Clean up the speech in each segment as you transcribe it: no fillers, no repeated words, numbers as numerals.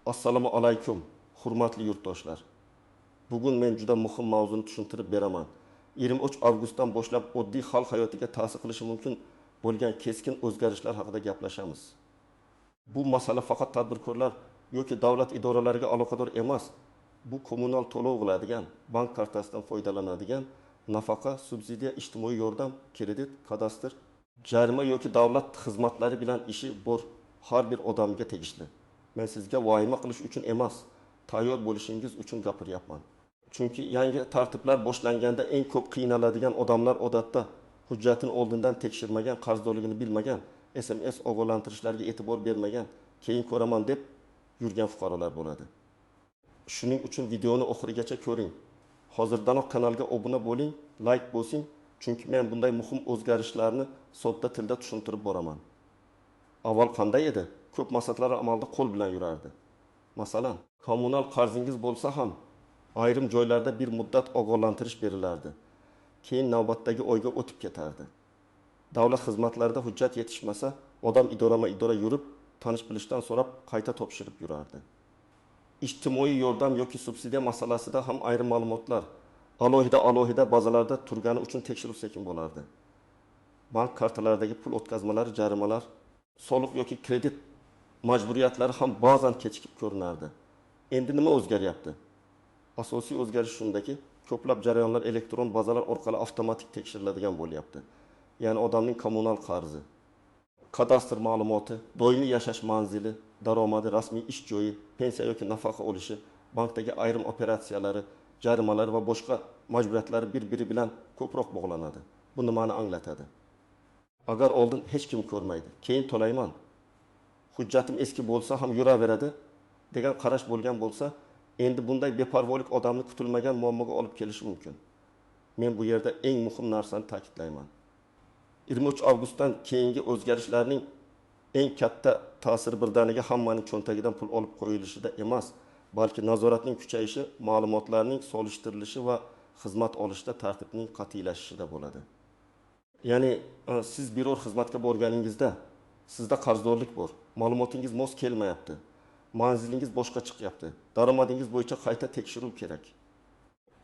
Assalomu alaykum, hurmatli yurtdoshlar. Bugun men juda muhim mavzuni tushuntirib beraman. 23 avgustdan boshlab oddiy xalq hayotiga ta'sir qilishi mumkin bo'lgan keskin o'zgarishlar haqida gaplashamiz. Bu masala faqat tadbirkorlar yoki davlat idoralariga aloqador emas. Bu kommunal to'lov qiladigan, bank kartasidan foydalanadigan, nafaqa, subsidiya, ijtimoiy yordam, kredit, kadastr, jarima yoki davlat xizmatlari bilan ishi bor har bir odamga tegishli. Men sizga vahima qilish uchun emas, tayyor bo'lishingiz uchun gapiryapman. Chunki yangi tartiblar boshlanganda eng ko'p qiynaladigan odamlar odatda hujjatini oldindan tekshirmagan, qarzdorligini bilmagan, SMS ogohlantirishlarga e'tibor bermagan, keyin ko'raman deb yurgan fuqarolar bo'ladi. Shuning uchun videoni oxirigacha ko'ring. Hozirdanoq kanalga obuna bo'ling, like bosing, chunki men bunday muhim o'zgarishlarni sodda tilda tushuntirib boraman. Avval qanday edi? Ko'p maqsadlar amalda qo'l bilan yurardi. Masalan, kommunal qarzingiz bo'lsa ham ayrim joylarda bir muddat ogohlantirish berilardi. Keyin navbatdagi oyga o'tib ketardi. Davlat xizmatlarida hujjat yetishmasa, odam idora yurib, tanish bilishdan so'rab qayta topshirib yurardi. Ijtimoiy yordam yoki subsidiya masalasida ham ayrim ma'lumotlar alohida bazalarda turgani uchun tekshiruv sekin bo'lardi. Bank kartalaridagi pul o'tkazmalari, jarimalar, soliq yoki kredit majburiyatlari ham ba'zan kechikib ko'rinardi. Endi nima o'zgaryapti? Asosiy o'zgarish shundaki, ko'plab jarayonlar elektron bazalar orqali avtomatik tekshiriladigan bo'lyapti. Ya'ni odamning kommunal qarzi, kadastr ma'lumoti, doimiy yashash manzili, daromadi, rasmiy ish joyi, pensiya yoki nafaqa olishi, bankdagi ayrim operatsiyalari, jarimalar va boshqa majburiyatlari bir-biri bilan ko'proq bog'lanadi. Bu nimani anglatadi? Agar oldin hech kim ko'rmaydi, keyin to'layman, hujjatim eski bo'lsa ham yuraveradi degan qarash bo'lgan bo'lsa, endi bunday beparvolik odamni kutilmagan muammoga olib kelishi mumkin. Men bu yerda eng muhim narsani ta'kidlayman. 23 avgustdan keyingi o'zgarishlarning eng katta ta'siri birdaniga hammaning cho'ntagidan pul olib qo'yilishida emas, balki nazoratning kuchayishi, ma'lumotlarning solishtirilishi va xizmat olishda tartibning qat'iylashishida bo'ladi. Ya'ni siz biror xizmatga borganingizda sizda qarzdorlik bor, ma'lumotingiz mos kelmayapti, manzilingiz boshqa chiqyapti, daromadingiz bo'yicha qayta tekshiruv kerak,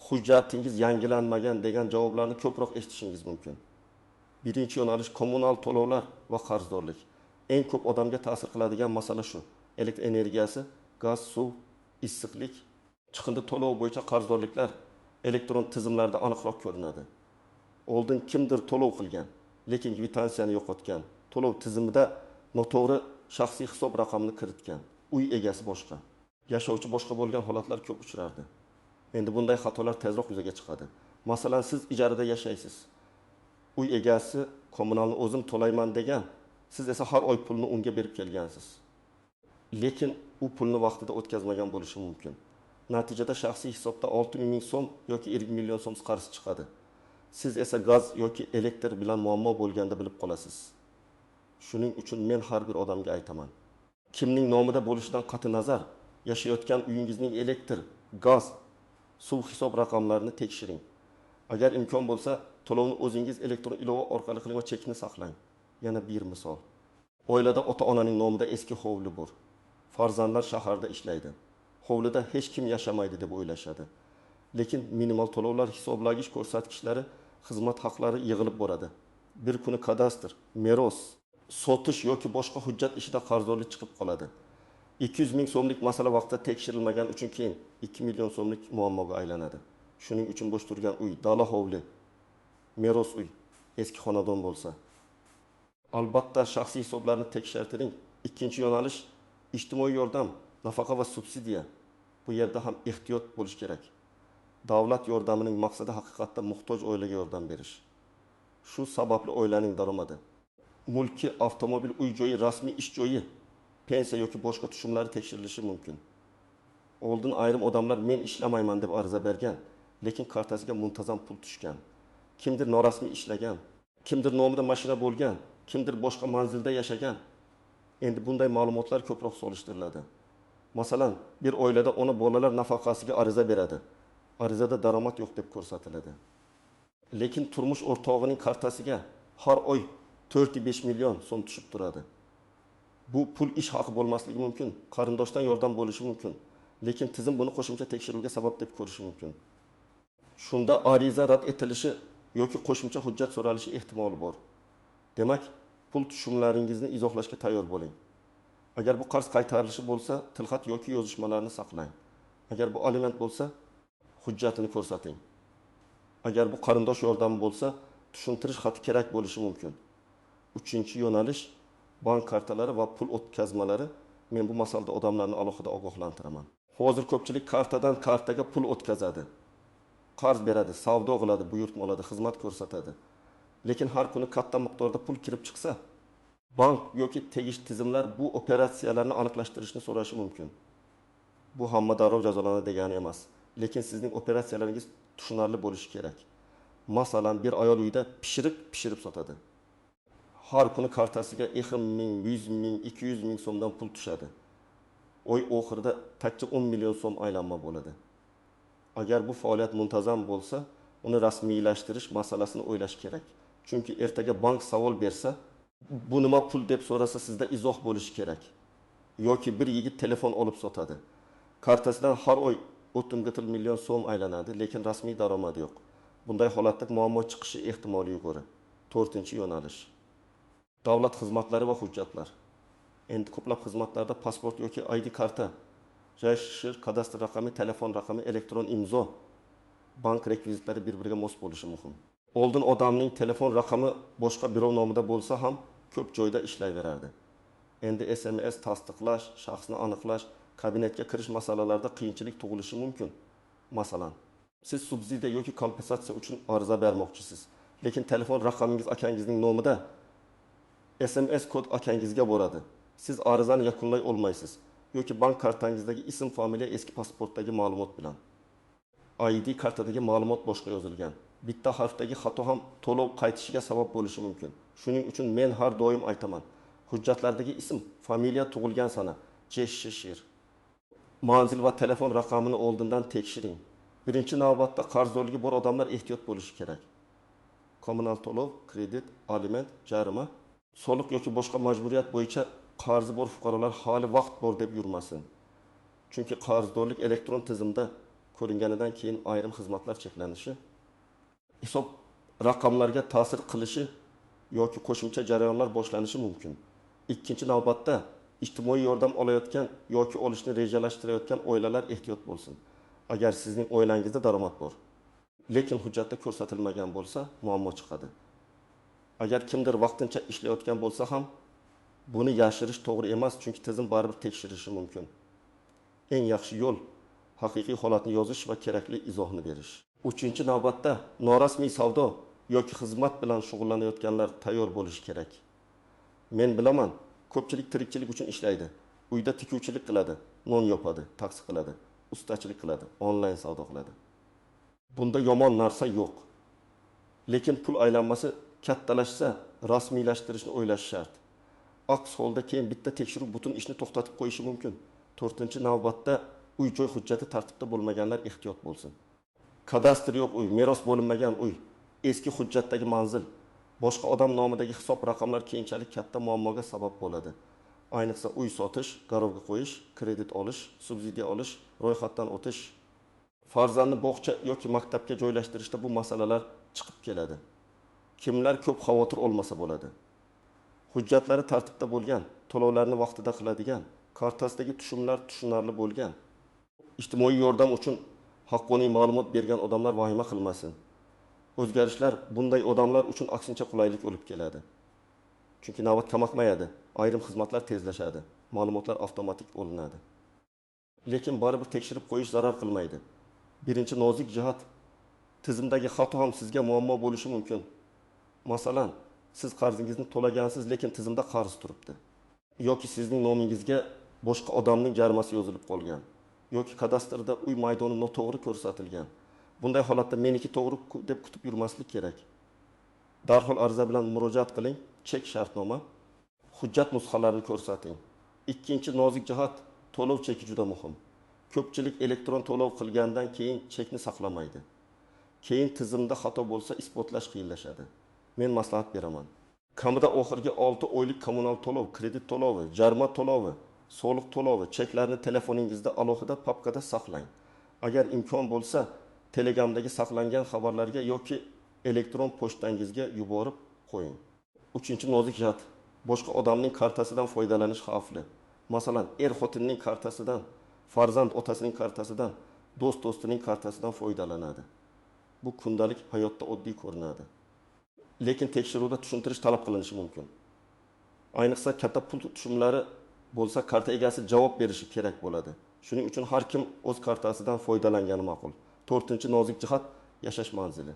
hujjatingiz yangilanmagan degan javoblarni ko'proq eshitishingiz mumkin. Birinchi yo'nalish kommunal to'lovlar va qarzdorlik. Eng ko'p odamga ta'sir qiladigan masala shu. Elektr energiyasi, gaz, suv, issiqlik, chiqindi to'lov bo'yicha qarzdorliklar elektron tizimlarda aniqroq ko'rinadi. Oldin kimdir to'lov qilgan, lekin kvitansiyani yo'qotgan, to'lov tizimida noto'g'ri shaxsiy hisob raqamini kiritgan, uy egasi boshqa, yashovchi boshqa bo'lgan holatlar ko'p uchrardi. Endi bunday xatolar tezroq yuzaga chiqadi. Masalan, siz ijarada yashaysiz. Uy egasi kommunalni o'zim to'layman degan, siz esa har oy pulni unga berib kelgansiz. Lekin u pulni vaqtida o'tkazmagan bo'lishi mumkin. Natijada shaxsiy hisobda 600 ming so'm yoki 20 million so'm qarz chiqadi. Siz esa gaz yoki elektr bilan muammo bo'lganda bilib qolasiz. Shuning uchun men har bir odamga aytaman. Kimning nomida bo'lishidan qat'i nazar, yashayotgan uyingizning elektr, gaz, suv hisob raqamlarini tekshiring. Agar imkon bo'lsa, to'lovni o'zingiz elektron ilova orqali qiling va chekni saqlang. Yana bir misol. Oilada ota-onaning nomida eski hovli bor. Farzandlar shaharda ishlaydi. Hovlida hech kim yashamaydi deb o'ylashadi. Lekin minimal to'lovlar hisoblagich ko'rsatkichlari, xizmat haqlari yig'ilib boradi. Bir kuni kadastr, meros, sotish yoki boshqa hujjat ishida qarzdorlik chiqib qoladi. 200 ming so'mlik masala vaqtida tekshirilmagan uchun keyin 2 million so'mlik muammoga aylanadi. Shuning uchun bo'sh turgan uy, dala hovli, meros uy, eski xonadon bo'lsa. Albatta shaxsiy hisoblarni tekshirtiring. Ikkinchi yo'nalish ijtimoiy yordam, nafaqa va subsidiya. Bu yerda ham ehtiyot bo'lish kerak. Davlat yordamining maqsadi haqiqatda muhtoj oilaga yordam berish. Shu sababli oilaning daromadi, mulki, avtomobil, uy joyi, rasmiy ish joyi, pensiya yoki boshqa tushumlari tekshirilishi mumkin. Oldin ayrim odamlar men ishlamayman deb ariza bergan, lekin kartasiga muntazam pul tushgan. Kimdir norasmiy ishlagan, kimdir nomida mashina bo'lgan, kimdir boshqa manzilda yashagan. Endi bunday ma'lumotlar ko'proq solishtiriladi. Masalan, bir oilada ona bolalar nafaqasiga ariza beradi. Arizada daromad yo'q deb ko'rsatiladi. Lekin turmush o'rtog'ining kartasiga har oy 4-5 million so'm tushib turadi. Bu pul ish haqi bo'lmasligi mumkin, qarindoshdan yordam bo'lishi mumkin. Lekin tizim buni qo'shimcha tekshiruvga sabab deb ko'rishi mumkin. Shunda ariza rad etilishi yoki qo'shimcha hujjat so'ralishi ehtimoli bor. Demak, pul tushumlaringizni izohlashga tayyor bo'ling. Agar bu qarz qaytarilishi bo'lsa, tilxat yoki yozishmalarni saqlang. Agar bu aliment bo'lsa, hujjatini ko'rsating. Agar bu qarindosh yordami bo'lsa, tushuntirish xati kerak bo'lishi mumkin. 3-yo'nalish bank kartalari va pul o'tkazmalari. Men bu masalada odamlarni alohida ogohlantiraman. Hozir ko'pchilik kartadan kartaga pul o'tkazadi. Qarz beradi, savdo qiladi, buyurtmalada xizmat ko'rsatadi. Lekin har kuni katta miqdorda pul kirib chiqsa, bank yoki tegishli tizimlar bu operatsiyalarni aniqlashtirishni so'rashi mumkin. Bu hamma darrov jazolanadi degani emas. Lekin sizning operatsiyalaringiz tushunarli bo'lishi kerak. Masalan, bir ayol uyda pishirib sotadi. Har kuni kartasiga 1000, 100 000, 200 000 so'mdan pul tushadi. Oy oxirida takcha 10 million so'm aylanma bo'ladi. Agar bu faoliyat muntazam bo'lsa, uni rasmiylashtirish masalasini o'ylash kerak. Chunki ertaga bank savol bersa, bu nima pul deb so'rasa, sizda izoh bo'lishi kerak. Yoki bir yigit telefon olib sotadi. Kartasidan har oy 30 million so'm aylanadi, lekin rasmiy daromadi yo'q. Bunday holatda muammo chiqishi ehtimoli yuqori. 4-yo'nalish. Davlat xizmatlari va hujjatlar. Endi ko'plab xizmatlarda pasport yoki ID karta, jashr, kadastr raqami, telefon raqami, elektron imzo, bank rekvizitlari bir-biriga mos bo'lishi muhim. Oldin odamning telefon raqami boshqa birov nomida bo'lsa ham ko'p joyda ishlayverardi. Endi SMS tasdiqlash, shaxsni aniqlash, kabinetga kirish masalalarida qiyinchilik tug'ilishi mumkin. Masalan, siz subsidiya yoki kompensatsiya uchun ariza bermoqchisiz, lekin telefon raqamingiz akangizning nomida, SMS kod akangizga boradi. Siz arizani yakunlay olmaysiz yoki bank kartangizdagi ism, familiya eski pasportdagi ma'lumot bilan. ID kartadagi ma'lumot boshqa yozilgan. Bitta harfdagi xato ham to'lov qaytishiga sabab bo'lishi mumkin. Shuning uchun men har doim aytaman, hujjatlardagi ism, familiya, tug'ilgan sana, JSHR, manzil va telefon raqamini oldindan tekshiring. Birinchi navbatda qarzdorligi bor odamlar ehtiyot bo'lishi kerak. Kommunal to'lov, kredit, aliment, jarima, soliq yoki boshqa majburiyat bo'yicha qarzi bor fuqarolar hali vaqt bor deb yurmasin. Chunki qarzdorlik elektron tizimda ko'ringanidan keyin ayrim xizmatlar cheklanishi, hisob raqamlarga ta'sir qilishi yoki qo'shimcha jarayonlar boshlanishi mumkin. Ikkinchi navbatda ijtimoiy yordam olayotgan yoki olishni rejalashtirayotgan oilalar ehtiyot bo'lsin. Agar sizning oilangizda daromad bor, lekin hujjatda ko'rsatilmagan bo'lsa, muammo chiqadi. Agar kimdir vaqtincha ishlayotgan bo'lsa ham, buni yashirish to'g'ri emas, chunki tizim baribir tekshirishi mumkin. Eng yaxshi yo'l haqiqiy holatni yozish va kerakli izohni berish. 3-navbatda norasmiy savdo yoki xizmat bilan shug'ullanayotganlar tayyor bo'lishi kerak. Men bilaman, ko'pchilik tirikchilik uchun ishlaydi. Uyda tikuvchilik qiladi, non yopadi, taksi qiladi, ustachilik qiladi, onlayn savdo qiladi. Bunda yomon narsa yo'q. Lekin pul aylanmasi kattalashsa, rasmiylashtirishni o'ylash shart. Aks holda keyin bitta tekshiruv butun ishni to'xtatib qo'yishi mumkin. 4-navbatda uy-joy hujjati tartibda bo'lmaganlar ehtiyot bo'lsin. Kadastr yo'q uy, meros bo'linmagan uy, eski hujjatdagi manzil, boshqa odam nomidagi hisob raqamlar keyinchalik katta muammoga sabab bo'ladi. Ayniqsa uy sotish, garovga qo'yish, kredit olish, subsidiya olish, ro'yxatdan o'tish, farzandni bog'cha yoki maktabga joylashtirishda bu masalalar chiqib keladi. Kimlar ko'p xavotir olmasa bo'ladi. Hujjatlari tartibda bo'lgan, to'lovlarni vaqtida qiladigan, kartasidagi tushumlar tushunarli bo'lgan, ijtimoiy yordam uchun haqqoniy ma'lumot bergan odamlar vahima qilmasin. O'zgarishlar bunday odamlar uchun aksincha qulaylik olib keladi. Chunki navbat qamoqmayadi, ayrim xizmatlar tezlashadi, ma'lumotlar avtomatik olinadi. Lekin baribir tekshirib qo'yish zarar qilmaydi. Birinchi nozik jihat, tizimdagi xato ham sizga muammo bo'lishi mumkin. Masalan, siz qarzingizni to'lagansiz, lekin tizimda qarz turibdi. Yoki sizning nomingizga boshqa odamning jarimasi yozilib qolgan. Yoki kadastrda uy maydoni noto'g'ri ko'rsatilgan. Bunday holatda meniki to'g'ri deb kutib yurmaslik kerak. Darhol ariza bilan murojaat qiling, chek shartnoma, hujjat nusxalarini ko'rsating. Ikkinchi nozik jihat, to'lov cheki juda muhim. Ko'pchilik elektron to'lov qilgandan keyin chekni saqlamaydi. Keyin tizimda xato bo'lsa isbotlash qiyinlashadi. Men maslahat beraman. Kamida oxirgi 6 oylik kommunal to'lov, kredit to'lovi, jarima to'lovi, soliq to'lovi, cheklarni telefoningizda alohida papkada saqlang. Agar imkon bo'lsa, Telegramdagi saqlangan xabarlarga yoki elektron pochtangizga yuborib qo'ying. 3-nozik jihat. Boshqa odamning kartasidan foydalanish xavfli. Masalan, xotinning kartasidan, farzand otasining kartasidan, do'stining kartasidan foydalanadi. Bu kundalik hayotda oddiy ko'rinadi. Lekin tekshiruvda tushuntirish talab qilinishi mumkin. Ayniqsa katta pul tushumlari bo'lsa, karta egasi javob berishi kerak bo'ladi. Shuning uchun har kim o'z kartasidan foydalangani ma'qul. 4-nozik jihat yashash manzili.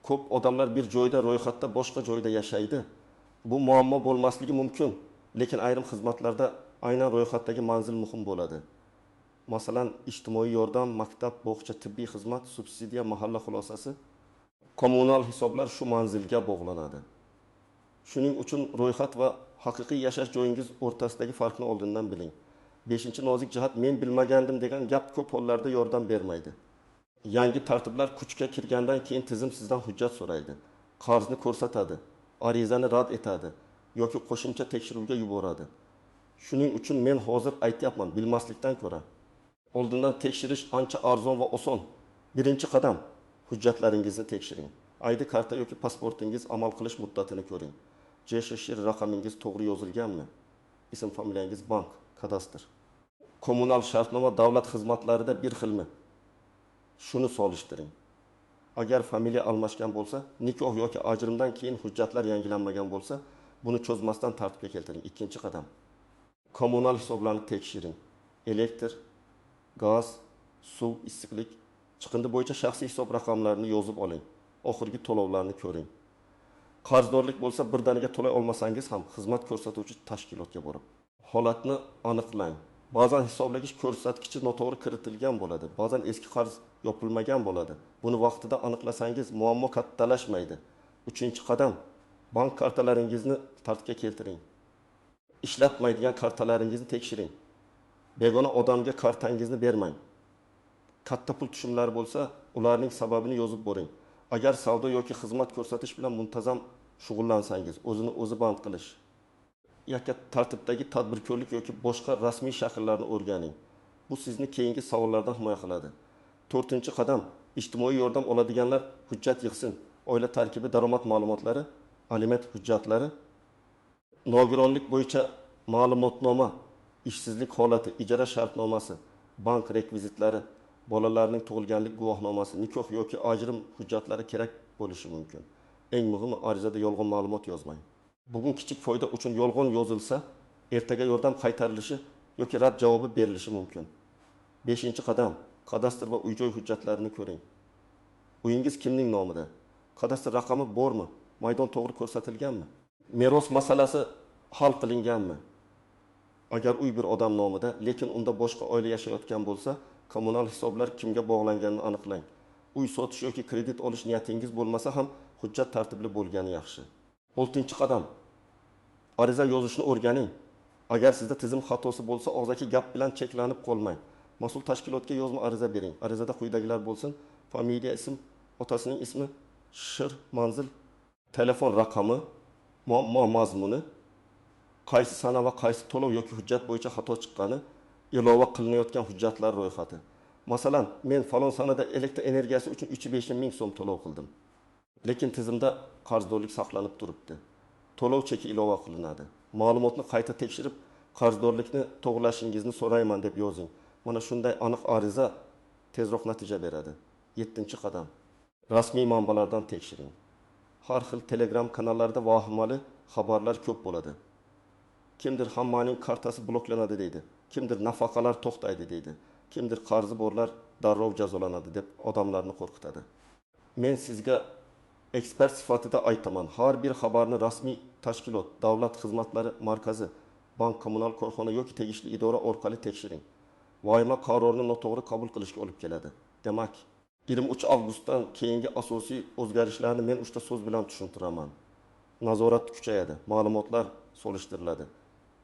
Ko'p odamlar bir joyda ro'yxatda boshqa joyda yashaydi. Bu muammo bo'lmasligi mumkin, lekin ayrim xizmatlarda aynan ro'yxatdagi manzil muhim bo'ladi. Masalan, ijtimoiy yordam, maktab, bog'cha, tibbiy xizmat, subsidiya, mahalla xulosasi, kommunal hisoblar shu manzilga bog'lanadi. Shuning uchun ro'yxat va haqiqiy yashash joyingiz o'rtasidagi farqni oldindan biling. 5-nozik jihat men bilmagandim degan gap ko'p hollarda yordam bermaydi. Yangi tartiblar kuchga kirgandan keyin tizim sizdan hujjat so'raydi. Qarzni ko'rsatadi, arizani rad etadi yoki qo'shimcha tekshiruvga yuboradi. Shuning uchun men hozir aytyapman, bilmaslikdan ko'ra oldindan tekshirish ancha arzon va oson. Birinchi qadam, hujjatlaringizni tekshiring. ID karta yoki pasportingiz amal qilish muddatini ko'ring. JSHR raqamingiz to'g'ri yozilganmi? Ism familiyangiz bank, kadastr. Kommunal shartnoma davlat xizmatlarida bir xilmi? Shuni solishtiring. Agar familiya almashgan bo'lsa, nikoh yoki ajrimdan keyin hujjatlar yangilanmagan bo'lsa, buni cho'zmasdan tartibga keltiring. Ikkinchi qadam. Kommunal hisoblarni tekshiring. Elektr, gaz, suv, issiqlik, chiqindi bo'yicha shaxsiy hisob raqamlarini yozib oling. Oxirgi to'lovlarni ko'ring. Qarzdorlik bo'lsa, birdaniga to'lay olmasangiz ham xizmat ko'rsatuvchi tashkilotga borib holatni aniqlang. Ba'zan hisoblagich ko'rsatkichi noto'g'ri kiritilgan bo'ladi. Ba'zan eski qarz yopilmagan bo'ladi. Buni vaqtida aniqlasangiz muammo kattalashmaydi. 3-qadam, bank kartalaringizni tartibga keltiring. Ishlatmaydigan kartalaringizni tekshiring. Begona odamga kartangizni bermang. Katta pul tushumlari bo'lsa, ularning sababini yozib boring. Agar savdo yoki xizmat ko'rsatish bilan muntazam shug'ullansangiz, o'zini o'zi band qilish, yoki tartibdagi tadbirkorlik yoki boshqa rasmiy shakllarni o'rganing. Bu sizni keyingi savollardan himoya qiladi. 4-qadam, ijtimoiy yordam oladiganlar hujjat yig'sin. Oila tarkibi, daromad ma'lumotlari, aliment hujjatlari, nogironlik bo'yicha ma'lumotnoma, ishsizlik holati, ijara shartnomasi, bank rekvizitlari, bolalarning tug'ilganlik guvohnomasi, nikoh yoki ajrim hujjatlari kerak bo'lishi mumkin. Eng muhimi, arizada yolg'on ma'lumot yozmang. Bugun kichik foyda uchun yolg'on yozilsa, ertaga yordam qaytarilishi yoki rad javobi berilishi mumkin. 5-qadam, kadastr va uy-joy hujjatlarini ko'ring. Uyingiz kimning nomida? Kadastr raqami bormi? Maydon to'g'ri ko'rsatilganmi? Meros masalasi hal qilinganmi? Agar uy bir odam nomida, lekin unda boshqa oila yashayotgan bo'lsa, kommunal hisoblar kimga bog'langanini aniqlang. Uy sotish yoki kredit olish niyatingiz bo'lmasa ham hujjat tartibli bo'lgani yaxshi. 6-qadam. Ariza yozishni o'rganing. Agar sizda tizim xatosi bo'lsa, og'zaki gap bilan cheklanib qolmang. Mas'ul tashkilotga yozma ariza bering. Arizada quyidagilar bo'lsin: familiya, ism, otasining ismi, shir, manzil, telefon raqami, muammo mazmuni, qaysi sana va qaysi to'lov yoki hujjat bo'yicha xato chiqqani, ilova qilinayotgan hujjatlar ro'yxati. Masalan, men falon sanada elektr energiyasi uchun 3-5 ming so'm to'lov qildim. Lekin tizimda qarzdorlik saqlanib turibdi. To'lov cheki ilova qilinadi. Ma'lumotni qayta tekshirib, qarzdorlikni to'g'rilashingizni so'rayman deb yozing. Mana shunday aniq ariza tezroq natija beradi. 7-qadam. Rasmiy manbalardan tekshiring. Har xil Telegram kanallarida vahimali xabarlar ko'p bo'ladi. Kimdir hammaning kartasi bloklanadi deydi. Kimdir nafaqalar to'xtaydi deydi. Kimdir qarzi borlar darrov jazolanadi deb odamlarni qo'rqitadi. Men sizga ekspert sifatida aytaman. Har bir xabarni rasmiy tashkilot, davlat xizmatlari markazi, bank, kommunal korxona yoki tegishli idora orqali tekshiring. Vahima qarorni noto'g'ri qabul qilishga olib keladi. Demak, 23 avgustdan keyingi asosiy o'zgarishlarni men uchta so'z bilan tushuntiraman. Nazorat kuchayadi, ma'lumotlar solishtiriladi,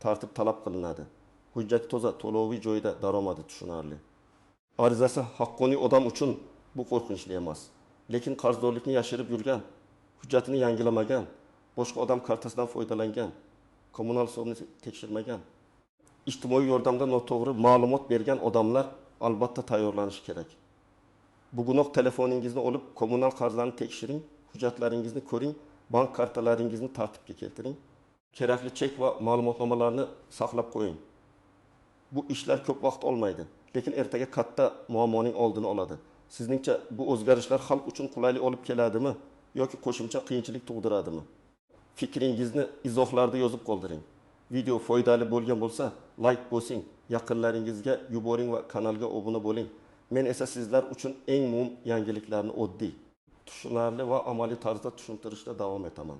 tartib talab qilinadi. Hujjat toza, to'loviy joyda, daromadi tushunarli. Arizasi haqqoniy odam uchun bu qo'rqinchli emas. Lekin qarzdorlikni yashirib yurgan, hujjatini yangilamagan, boshqa odam kartasidan foydalangan, kommunal hisobni tekshirmagan, ijtimoiy yordamda noto'g'ri ma'lumot bergan odamlar albatta tayyorlanishi kerak. Bugunoq telefoningizni olib, kommunal qarzlarni tekshiring, hujjatlaringizni ko'ring, bank kartalaringizni tartibga keltiring. Kerakli chek va ma'lumotnomalarni saqlab qo'ying. Bu ishlar ko'p vaqt olmaydi, lekin ertaga katta muammoning oldini oladi. Sizningcha bu o'zgarishlar xalq uchun qulaylik olib keladimi yoki qo'shimcha qiyinchilik tug'diradimi? Fikringizni izohlarda yozib qoldiring. Video foydali bo'lgan bo'lsa, like bosing, yaqinlaringizga yuboring va kanalga obuna bo'ling. Men esa sizlar uchun eng muhim yangiliklarni oddiy, tushunarli va amaliy tarzda tushuntirishda davom etaman.